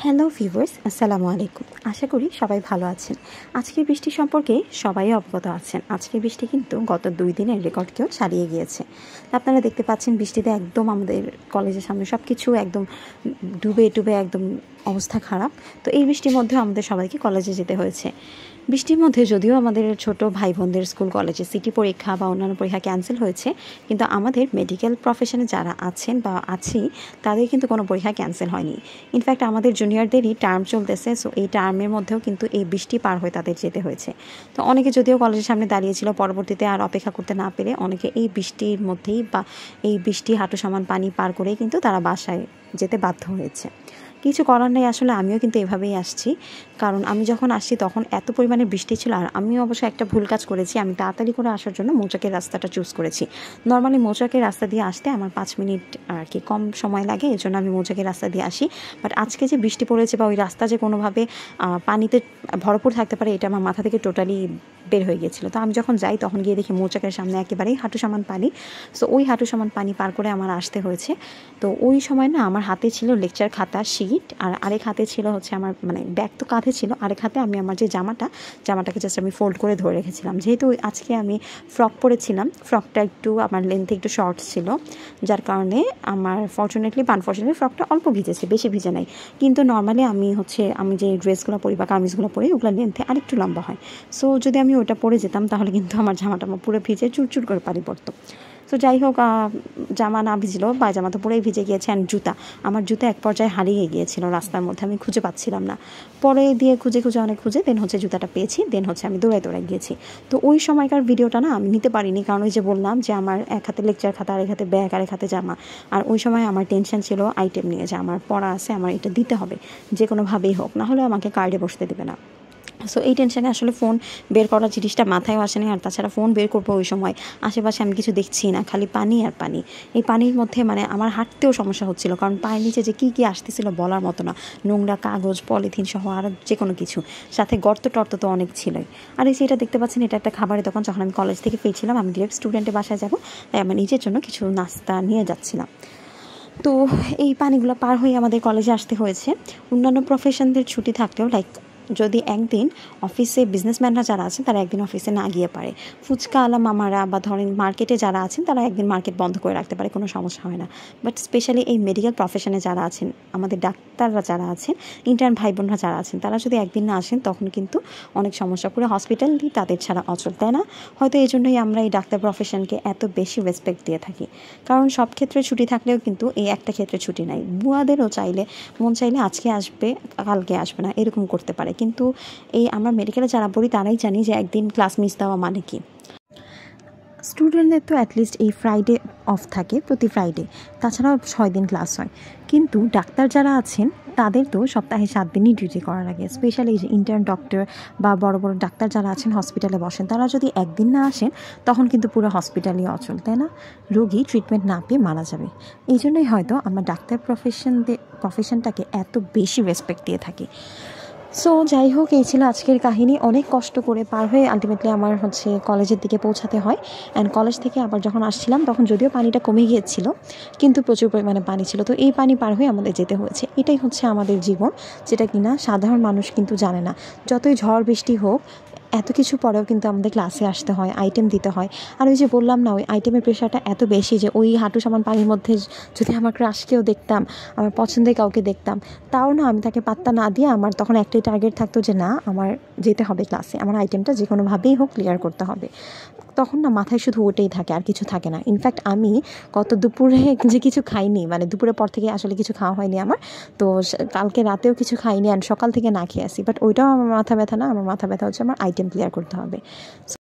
Hello viewers, আসসালামু আলাইকুম। আশা করি সবাই ভালো আছেন। আজকের বৃষ্টি সম্পর্কে সবাই অবগত আছেন। আজকের বৃষ্টি কিন্তু গত 2 দিনের রেকর্ডকেও ছাড়িয়ে গিয়েছে। আপনারা দেখতে পাচ্ছেন বৃষ্টিতে একদম আমাদের কলেজের সামনে সব কিছু একদম ডুবে একদম অবস্থা খারাপ। তো এই বৃষ্টির মধ্যেও আমাদের সবাইকে কলেজে যেতে হয়েছে। বৃষ্টির মধ্যে যদিও আমাদের ছোট ভাই বোনদের স্কুল কলেজে সিটি পরীক্ষা বা অন্যান্য পরীক্ষা ক্যান্সেল হয়েছে, কিন্তু আমাদের মেডিকেল প্রফেশনে যারা আছেন বা আছি তাদের কিন্তু কোনো পরীক্ষা ক্যান্সেল হয়নি। ইনফ্যাক্ট আমাদের জুনিয়রদেরই টার্ম চলতেছে, সো এই টার্মের মধ্যেও কিন্তু এই বৃষ্টি পার হয়ে তাদের যেতে হয়েছে। তো অনেকে যদিও কলেজের সামনে দাঁড়িয়েছিল, পরবর্তীতে আর অপেক্ষা করতে না পেরে অনেকে এই বৃষ্টির মধ্যেই বা এই বৃষ্টি হাঁটু সমান পানি পার করেই কিন্তু তারা বাসায় যেতে বাধ্য হয়েছে। কিছু করার নেই, আসলে আমিও কিন্তু এভাবেই আসছি। কারণ আমি যখন আসছি তখন এত পরিমাণে বৃষ্টি ছিল, আর আমিও অবশ্য একটা ভুল কাজ করেছি। আমি তাড়াতাড়ি করে আসার জন্য মৌচাকের রাস্তাটা চুজ করেছি। নর্মালি মৌচাকের রাস্তা দিয়ে আসতে আমার 5 মিনিট আর কি কম সময় লাগে, এই জন্য আমি মৌচাকের রাস্তা দিয়ে আসি। বাট আজকে যে বৃষ্টি পড়েছে বা ওই রাস্তা যে কোনোভাবে পানিতে ভরপুর থাকতে পারে, এটা আমার মাথা থেকে টোটালি বের হয়ে গিয়েছিলো। তো আমি যখন যাই তখন গিয়ে দেখি মৌচাকের সামনে একেবারেই হাঁটু সমান পানি। সো ওই হাঁটু সমান পানি পার করে আমার আসতে হয়েছে। তো ওই সময় না আমার হাতে ছিল লেকচার খাতা, শিট, আর আরেক হাতে ছিল হচ্ছে আমার মানে ব্যাগ তো কাঁধে ছিল, আরেক হাতে আমি আমার যে জামাটাকে জাস্ট আমি ফোল্ড করে ধরে রেখেছিলাম। যেহেতু আজকে আমি ফ্রক পরেছিলাম, ফ্রকটা একটু আমার লেন্থে একটু শর্ট ছিল, যার কারণে আমার ফর্চুনেটলি বা আনফর্চুনেটলি ফ্রকটা অল্প ভিজেছে, বেশি ভিজে নাই। কিন্তু নর্মালি আমি যে ড্রেসগুলো পরি বা কামিজগুলো পরি ওগুলো লেন্থে আরেকটু লম্বা হয়। সো যদি আমি ওটা পরে যেতাম তাহলে কিন্তু আমার জামাটা পুরো ভিজে চুরচুর করে পানি পড়তো। তো যাই হোক, জামা না ভিজলো বা জামা তো পুরোই ভিজে গিয়েছে। অ্যান্ড আমার জুতা এক পর্যায়ে হারিয়ে গিয়েছিল রাস্তার মধ্যে, আমি খুঁজে পাচ্ছিলাম না। পরে দিয়ে খুঁজে অনেক খুঁজে দেন হচ্ছে জুতাটা পেয়েছি, দেন হচ্ছে আমি দৌড়ায় গিয়েছি। তো ওই সময়কার ভিডিওটা না আমি নিতে পারিনি, কারণ ওই যে বললাম যে আমার এক হাতে লেকচার খাতা, আরেক হাতে ব্যাগ, আরেক হাতে জামা। আর ওই সময় আমার টেনশন ছিল আইটেম নিয়ে, যে আমার পড়া আছে, আমার এটা দিতে হবে যে কোনোভাবেই হোক, নাহলে আমাকে কার্ডে বসতে দেবে না। সো এই টেনশনে আসলে ফোন বের করার জিনিসটা মাথায়ও আসেনি। আর তাছাড়া ফোন বের করবো ওই সময় আশেপাশে আমি কিছু দেখছি না, খালি পানি আর পানি। এই পানির মধ্যে মানে আমার হাঁটতেও সমস্যা হচ্ছিল, কারণ পায়ের নিচে যে কী আসতেছিল বলার মতো না। নোংরা কাগজ, পলিথিন সহ আরও যে কোনো কিছু, সাথে গর্ত টর্ত তো অনেক ছিলই। আর এই যে এটা দেখতে পাচ্ছেন, এটা একটা খাবারের দোকান। যখন আমি কলেজ থেকে ফিরছিলাম, আমি ডিরেক্ট স্টুডেন্টের বাসায় যাবো, তাই আমার নিজের জন্য কিছু নাস্তা নিয়ে যাচ্ছিলাম। তো এই পানিগুলো পার হয়ে আমাদের কলেজে আসতে হয়েছে। অন্যান্য প্রফেশনদের ছুটি থাকলেও যদি একদিন অফিসে বিজনেসম্যানরা যারা আছেন তারা একদিন অফিসে না গিয়ে পারে, ফুচকা আলা মামারা বা ধরেন মার্কেটে যারা আছেন তারা একদিন মার্কেট বন্ধ করে রাখতে পারে, কোনো সমস্যা হয় না। বাট স্পেশালি এই মেডিকেল প্রফেশনে যারা আছেন, আমাদের ডাক্তাররা যারা আছেন, ইন্টার্ন ভাই বোনরা যারা আছেন, তারা যদি একদিন না আসেন তখন কিন্তু অনেক সমস্যা। পুরো হসপিটাল দিয়ে তাদের ছাড়া অচল, তাই না? হয়তো এই জন্যই আমরা এই ডাক্তার প্রফেশনকে এত বেশি রেসপেক্ট দিয়ে থাকি, কারণ সব ক্ষেত্রে ছুটি থাকলেও কিন্তু এই একটা ক্ষেত্রে ছুটি নাই। বুয়াদেরও মন চাইলে আজকে আসবে, কালকে আসবে না, এরকম করতে পারে। কিন্তু এই আমরা মেডিকেলে যারা পড়ি তারাই জানি যে একদিন ক্লাস মিস দেওয়া মানে কি। স্টুডেন্টদের তো অ্যাটলিস্ট এই ফ্রাইডে অফ থাকে, প্রতি ফ্রাইডে, তাছাড়াও 6 দিন ক্লাস হয়। কিন্তু ডাক্তার যারা আছেন তাদের তো সপ্তাহে 7 দিনই ডিউটি করা লাগে। স্পেশালি যে ইন্টার্ন ডক্টর বা বড় বড় ডাক্তার যারা আছেন হসপিটালে বসেন, তারা যদি একদিন না আসেন তখন কিন্তু পুরো হসপিটালই অচল, তাই না? রোগী ট্রিটমেন্ট না পেয়ে মারা যাবে। এই জন্যই হয়তো আমরা ডাক্তার প্রফেশনটাকে এত বেশি রেসপেক্ট দিয়ে থাকি। সো যাই হোক, এই ছিল আজকের কাহিনী। অনেক কষ্ট করে পার হয়ে আলটিমেটলি আমার কলেজের দিকে পৌঁছাতে হয়। অ্যান্ড কলেজ থেকে আবার যখন আসছিলাম তখন যদিও পানিটা কমে গিয়েছিল, কিন্তু প্রচুর পরিমাণে পানি ছিল। তো এই পানি পার হয়ে আমাদের যেতে হয়েছে। এটাই হচ্ছে আমাদের জীবন, যেটা কিনা সাধারণ মানুষ কিন্তু জানে না। যতই ঝড় বৃষ্টি হোক, এত কিছু পরেও কিন্তু আমাদের ক্লাসে আসতে হয়, আইটেম দিতে হয়। আর ওই যে বললাম না, ওই আইটেমের প্রেশারটা এত বেশি যে ওই হাঁটু সমান পানির মধ্যে যদি আমার ক্রাশকেও দেখতাম, আমার পছন্দের কাউকে দেখতাম, তাও না আমি তাকে পাত্তা না দিয়ে আমার তখন একটাই টার্গেট থাকতো যে না, আমার যেতে হবে ক্লাসে, আমার আইটেমটা যে কোনোভাবেই হোক ক্লিয়ার করতে হবে। তখন না মাথায় শুধু ওটাই থাকে, আর কিছু থাকে না। ইনফ্যাক্ট আমি গত দুপুরে যে কিছু খাইনি, মানে দুপুরের পর থেকে আসলে কিছু খাওয়া হয়নি আমার, তো কালকে রাতেও কিছু খাইনি, আর সকাল থেকে না খেয়ে আসি। বাট ওইটাও আমার মাথা ব্যথা না, আমার মাথা ব্যথা হচ্ছে আমার আইটেম ক্লিয়ার করতে হবে।